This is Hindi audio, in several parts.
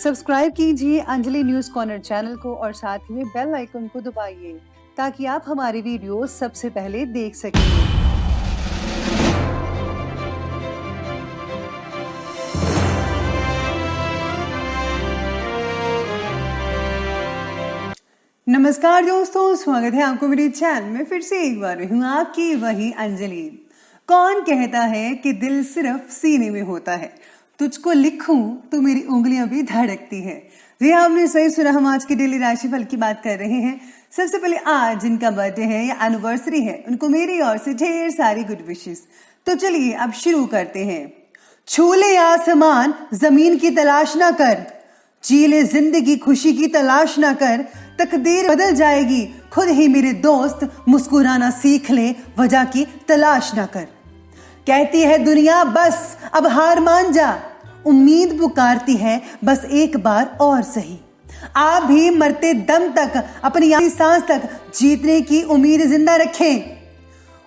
सब्सक्राइब कीजिए अंजलि न्यूज कॉर्नर चैनल को और साथ ही में बेल आइकन को दबाइए ताकि आप हमारी वीडियो सबसे पहले देख सकें। नमस्कार दोस्तों, स्वागत है आपको मेरे चैनल में। फिर से एक बार हूँ आपकी वही अंजलि। कौन कहता है कि दिल सिर्फ सीने में होता है, तुझको लिखूं तो मेरी उंगलियां भी धड़कती है। जी हाँ, आपने सही सुना। हम आज की डेली राशिफल की बात कर रहे हैं। सबसे पहले आज जिनका बर्थडे है या एनिवर्सरी है, उनको मेरी ओर से ढेर सारी गुड विशेस। तो चलिए अब शुरू करते हैं। छू ले आसमान जमीन की तलाश ना कर, जी ले जिंदगी खुशी की तलाश ना कर, तकदीर बदल जाएगी खुद ही मेरे दोस्त, मुस्कुराना सीख ले वजह की तलाश ना कर। कहती है दुनिया बस अब हार मान जा, उम्मीद पुकारती है बस एक बार और सही। आप भी मरते दम तक अपनी आखिरी सांस तक जीतने की उम्मीद जिंदा रखें।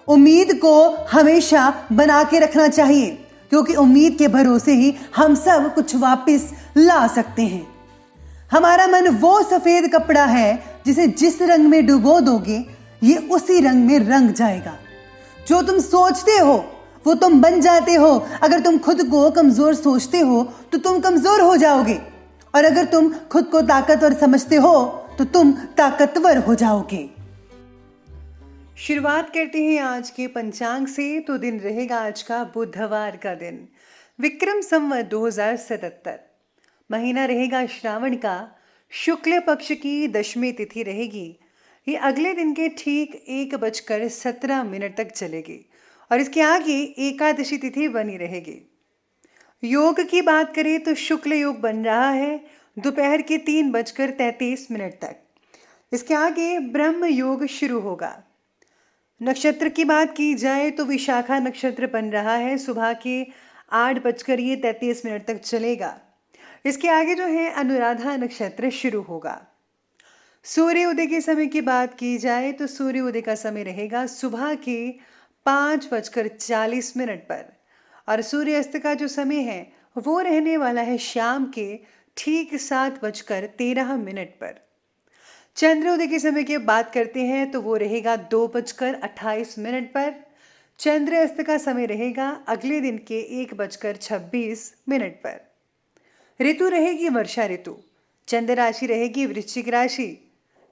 उम्मीद को हमेशा बना के रखना चाहिए, क्योंकि उम्मीद के भरोसे ही हम सब कुछ वापस ला सकते हैं। हमारा मन वो सफेद कपड़ा है जिसे जिस रंग में डुबो दोगे ये उसी रंग में रंग जाएगा। जो तुम सोचते हो वो तुम बन जाते हो। अगर तुम खुद को कमजोर सोचते हो तो तुम कमजोर हो जाओगे, और अगर तुम खुद को ताकतवर समझते हो तो तुम ताकतवर हो जाओगे। शुरुआत करते हैं आज के पंचांग से। तो दिन रहेगा आज का बुधवार का दिन, विक्रम संवत 2077। महीना रहेगा श्रावण का, शुक्ल पक्ष की दशमी तिथि रहेगी। ये अगले दिन के ठीक 1:17 तक चलेगी और इसके आगे एकादशी तिथि बनी रहेगी। योग की बात करें तो शुक्ल योग बन रहा है दोपहर के 3:33 तक। इसके आगे ब्रह्म योग शुरू होगा। नक्षत्र की बात की जाए तो विशाखा नक्षत्र बन रहा है, सुबह के 8:33 तक चलेगा। इसके आगे जो है अनुराधा नक्षत्र शुरू होगा। सूर्य उदय के समय की बात की जाए तो सूर्य उदय का समय रहेगा सुबह के 5:40 पर, और सूर्यास्त का जो समय है वो रहने वाला है शाम के ठीक 7:13 पर। चंद्रोदय के समय की बात करते हैं तो वो रहेगा 2:28 पर। चंद्रास्त का समय रहेगा अगले दिन के 1:26 पर। ऋतु रहेगी वर्षा ऋतु। चंद्र राशि रहेगी वृश्चिक राशि।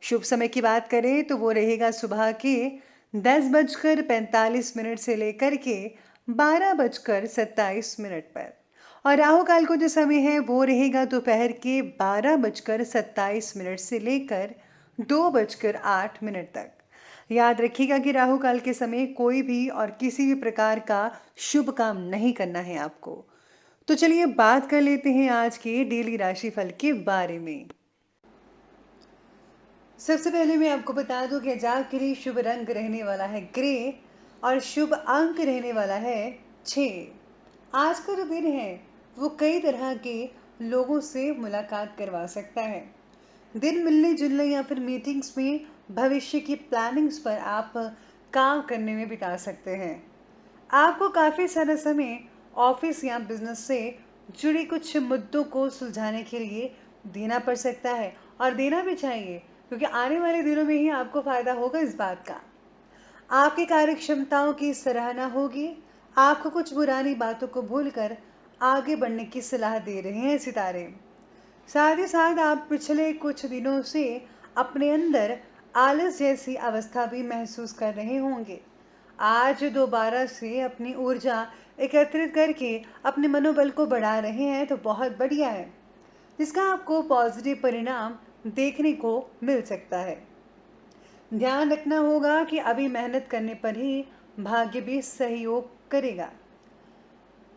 शुभ समय की बात करें तो वो रहेगा सुबह के 10:45 से लेकर के 12:27 पर, और राहु काल को जो समय है वो रहेगा दोपहर के 12:27 से लेकर 2:08 तक। याद रखिएगा कि राहु काल के समय कोई भी और किसी भी प्रकार का शुभ काम नहीं करना है आपको। तो चलिए बात कर लेते हैं आज के डेली राशिफल के बारे में। सबसे पहले मैं आपको बता दूं कि आज के लिए शुभ रंग रहने वाला है ग्रे और शुभ अंक रहने वाला है 6। आज का जो दिन है वो कई तरह के लोगों से मुलाकात करवा सकता है। दिन मिलने जुलने या फिर मीटिंग्स में भविष्य की प्लानिंग्स पर आप काम करने में बिता सकते हैं। आपको काफ़ी सारा समय ऑफिस या बिजनेस से जुड़े कुछ मुद्दों को सुलझाने के लिए देना पड़ सकता है, और देना भी चाहिए, क्योंकि आने वाले दिनों में ही आपको फायदा होगा इस बात का। आपकी कार्य क्षमताओं की सराहना होगी। आपको कुछ पुरानी बातों को भूलकर आगे बढ़ने की सलाह दे रहे हैं सितारे। साथ ही साथ आप पिछले कुछ दिनों से अपने अंदर आलस जैसी अवस्था भी महसूस कर रहे होंगे। आज दोबारा से अपनी ऊर्जा एकत्रित करके अपने मनोबल को बढ़ा रहे हैं तो बहुत बढ़िया है, जिसका आपको पॉजिटिव परिणाम देखने को मिल सकता है। ध्यान रखना होगा कि अभी मेहनत करने पर ही भाग्य भी सहयोग करेगा।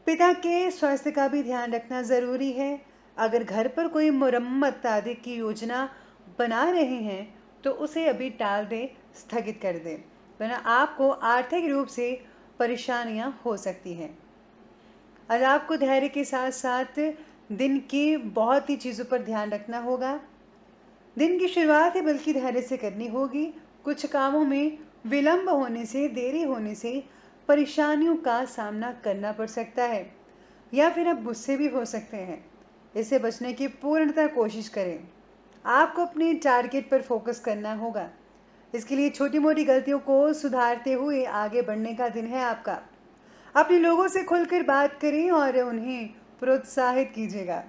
पिता के स्वास्थ्य का भी ध्यान रखना जरूरी है। अगर घर पर कोई मरम्मत आदि की योजना बना रहे हैं तो उसे अभी टाल दें, स्थगित कर दें, वरना आपको आर्थिक रूप से परेशानियां हो सकती हैं। और आपको धैर्य के साथ साथ दिन की बहुत ही चीज़ों पर ध्यान रखना होगा। दिन की शुरुआत ही बल्कि धैर्य से करनी होगी। कुछ कामों में विलंब होने से, देरी होने से परेशानियों का सामना करना पड़ सकता है, या फिर आप गुस्से भी हो सकते हैं। इससे बचने की पूर्णतः कोशिश करें। आपको अपने टारगेट पर फोकस करना होगा। इसके लिए छोटी मोटी गलतियों को सुधारते हुए आगे बढ़ने का दिन है आपका। अपने लोगों से खुलकर बात करें और उन्हें प्रोत्साहित कीजिएगा।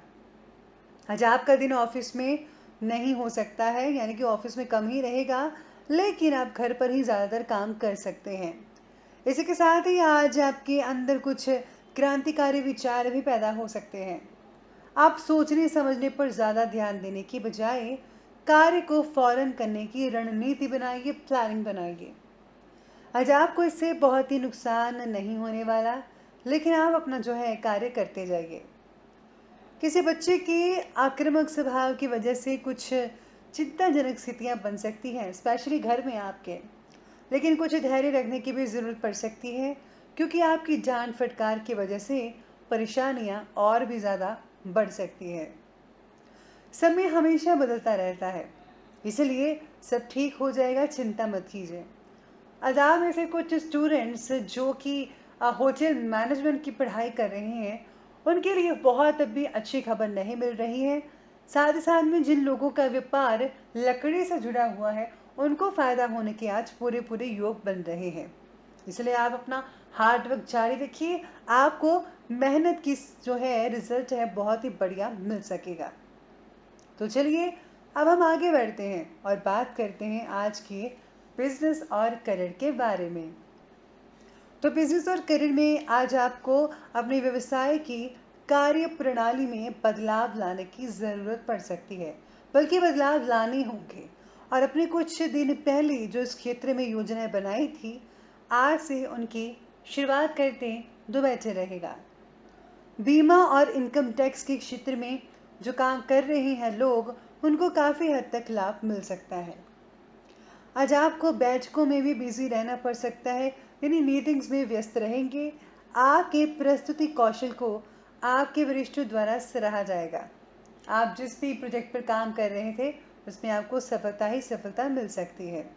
आज आपका दिन ऑफिस में नहीं हो सकता है, यानी कि ऑफिस में कम ही रहेगा, लेकिन आप घर पर ही ज़्यादातर काम कर सकते हैं। इसी के साथ ही आज आपके अंदर कुछ क्रांतिकारी विचार भी पैदा हो सकते हैं। आप सोचने समझने पर ज़्यादा ध्यान देने की बजाय कार्य को फौरन करने की रणनीति बनाइए, प्लानिंग बनाइए। आज आपको इससे बहुत ही नुकसान नहीं होने वाला, लेकिन आप अपना जो है कार्य करते जाइए। किसी बच्चे के आक्रामक स्वभाव की वजह से कुछ चिंताजनक स्थितियां बन सकती हैं, स्पेशली घर में आपके। लेकिन कुछ धैर्य रखने की भी ज़रूरत पड़ सकती है, क्योंकि आपकी जान फटकार की वजह से परेशानियां और भी ज़्यादा बढ़ सकती है। समय हमेशा बदलता रहता है, इसलिए सब ठीक हो जाएगा, चिंता मत कीजिए। आज़ाद में से कुछ स्टूडेंट्स जो कि होटल मैनेजमेंट की पढ़ाई कर रहे हैं, उनके लिए बहुत अभी अच्छी खबर नहीं मिल रही है। साथ ही साथ में जिन लोगों का व्यापार लकड़ी से जुड़ा हुआ है, उनको फ़ायदा होने के आज पूरे पूरे योग बन रहे हैं। इसलिए आप अपना हार्ड वर्क जारी रखिए। आपको मेहनत की जो है रिजल्ट है बहुत ही बढ़िया मिल सकेगा। तो चलिए अब हम आगे बढ़ते हैं और बात करते हैं आज के बिजनेस और करियर के बारे में। तो बिजनेस और करियर में आज आपको अपने व्यवसाय की कार्य प्रणाली में बदलाव लाने की ज़रूरत पड़ सकती है, बल्कि बदलाव लाने होंगे। और अपने कुछ दिन पहले जो इस क्षेत्र में योजनाएं बनाई थी, आज से उनकी शुरुआत करते तो बेहतर रहेगा। बीमा और इनकम टैक्स के क्षेत्र में जो काम कर रहे हैं लोग, उनको काफ़ी हद तक लाभ मिल सकता है। आज आपको बैठकों में भी बिजी रहना पड़ सकता है, यानी मीटिंग्स में व्यस्त रहेंगे। आपके प्रस्तुति कौशल को आपके वरिष्ठों द्वारा सराहा जाएगा। आप जिस भी प्रोजेक्ट पर काम कर रहे थे, उसमें आपको सफलता ही सफलता मिल सकती है।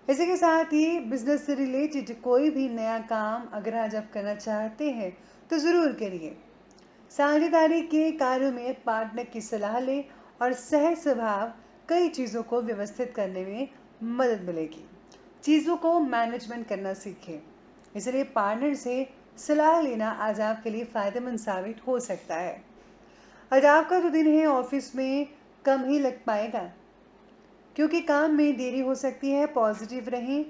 इसी के साथ ही बिजनेस से रिलेटेड कोई भी नया काम अगर आज आप करना चाहते हैं तो ज़रूर करिए। साझेदारी के कार्यों में पार्टनर की सलाह लें और सहज स्वभाव कई चीज़ों को व्यवस्थित करने में मदद मिलेगी। चीज़ों को मैनेजमेंट करना सीखें। इसलिए पार्टनर से सलाह लेना आज आपके लिए फ़ायदेमंद साबित हो सकता है। आज आपका जो दिन है ऑफिस में कम ही लग पाएगा, क्योंकि काम में देरी हो सकती है। पॉजिटिव रहें,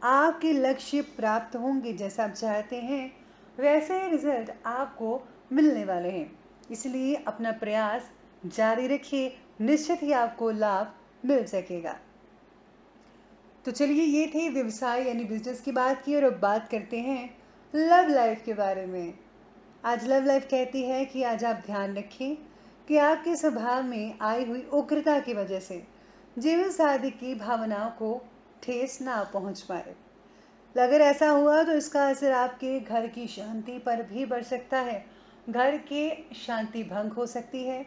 आपके लक्ष्य प्राप्त होंगे। जैसा आप चाहते हैं वैसे ही रिजल्ट आपको मिलने वाले हैं, इसलिए अपना प्रयास जारी रखिए, निश्चित ही आपको लाभ मिल सकेगा। तो चलिए, ये थे व्यवसाय यानी बिजनेस की बात की, और अब बात करते हैं लव लाइफ के बारे में। आज लव लाइफ कहती है कि आज आप ध्यान रखें कि आपके स्वभाव में आई हुई उग्रता की वजह से जीवन साथी की भावनाओं को ठेस ना पहुंच पाए। अगर ऐसा हुआ तो इसका असर आपके घर की शांति पर भी बढ़ सकता है। घर के शांति भंग हो सकती है,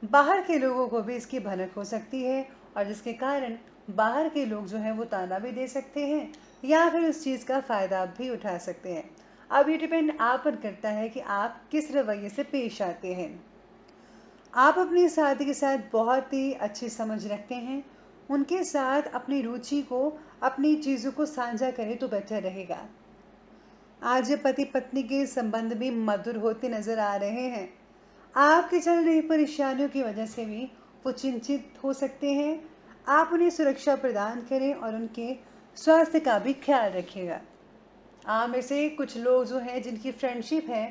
बाहर के लोगों को भी इसकी भनक हो सकती है, और जिसके कारण बाहर के लोग जो हैं वो ताना भी दे सकते हैं या फिर उस चीज़ का फ़ायदा भी उठा सकते हैं। अब ये डिपेंड आप पर करता है कि आप किस रवैये से पेश आते हैं। आप अपने साथी के साथ बहुत ही अच्छी समझ रखते हैं। उनके साथ अपनी रुचि को, अपनी चीज़ों को साझा करें तो बेहतर रहेगा। आज पति पत्नी के संबंध भी मधुर होते नजर आ रहे हैं। आपके चल रही परेशानियों की वजह से भी वो चिंतित हो सकते हैं। आप उन्हें सुरक्षा प्रदान करें और उनके स्वास्थ्य का भी ख्याल रखिएगा। आप में से कुछ लोग जो हैं जिनकी फ्रेंडशिप है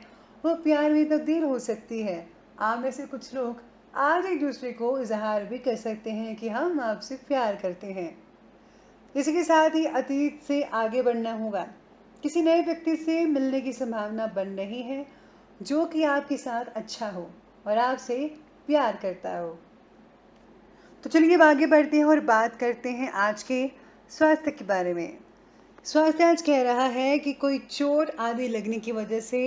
वो प्यार में तब्दील हो सकती है। आप में से कुछ लोग आज एक दूसरे को इजहार भी कर सकते हैं कि हम आपसे प्यार करते हैं। इसी के साथ ही अतीत से आगे बढ़ना होगा। किसी नए व्यक्ति से मिलने की संभावना बन रही है जो कि आपके साथ अच्छा हो और आपसे प्यार करता हो। तो चलिए अब आगे बढ़ते हैं और बात करते हैं आज के स्वास्थ्य के बारे में। स्वास्थ्य आज कह रहा है कि कोई चोट आदि लगने की वजह से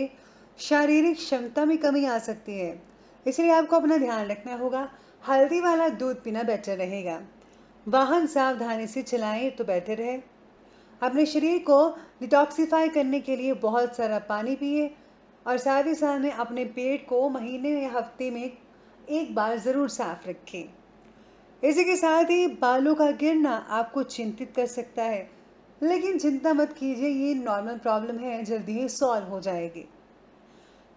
शारीरिक क्षमता में कमी आ सकती है, इसलिए आपको अपना ध्यान रखना होगा। हल्दी वाला दूध पीना बेहतर रहेगा। वाहन सावधानी से चलाएं तो बेहतर है। अपने शरीर को डिटॉक्सिफाई करने के लिए बहुत सारा पानी पिए, और साथ ही साथ में अपने पेट को महीने या हफ्ते में एक बार ज़रूर साफ रखें। इसी के साथ ही बालों का गिरना आपको चिंतित कर सकता है, लेकिन चिंता मत कीजिए, ये नॉर्मल प्रॉब्लम है, जल्दी ही सॉल्व हो जाएगी।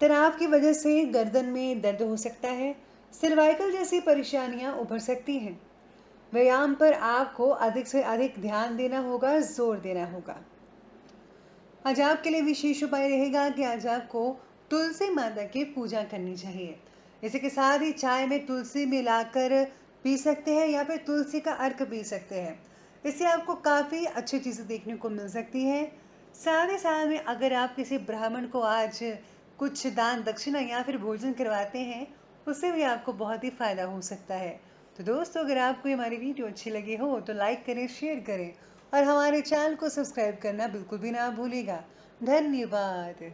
तनाव की वजह से गर्दन में दर्द हो सकता है, सर्वाइकल जैसी परेशानियां उभर सकती हैं। व्यायाम पर आपको अधिक से अधिक ध्यान देना होगा, जोर देना होगा। आज आपके लिए विशेष उपाय रहेगा कि आज आपको तुलसी माता की पूजा करनी चाहिए। इसी के साथ ही चाय में तुलसी मिलाकर पी सकते हैं या फिर तुलसी का अर्क पी सकते हैं। इससे आपको काफ़ी अच्छी चीज़ें देखने को मिल सकती हैं। साथ ही साथ में अगर आप किसी ब्राह्मण को आज कुछ दान दक्षिणा या फिर भोजन करवाते हैं, उससे भी आपको बहुत ही फायदा हो सकता है। तो दोस्तों, अगर आपको हमारी वीडियो अच्छी लगी हो तो लाइक करें, शेयर करें और हमारे चैनल को सब्सक्राइब करना बिल्कुल भी ना भूलिएगा। धन्यवाद।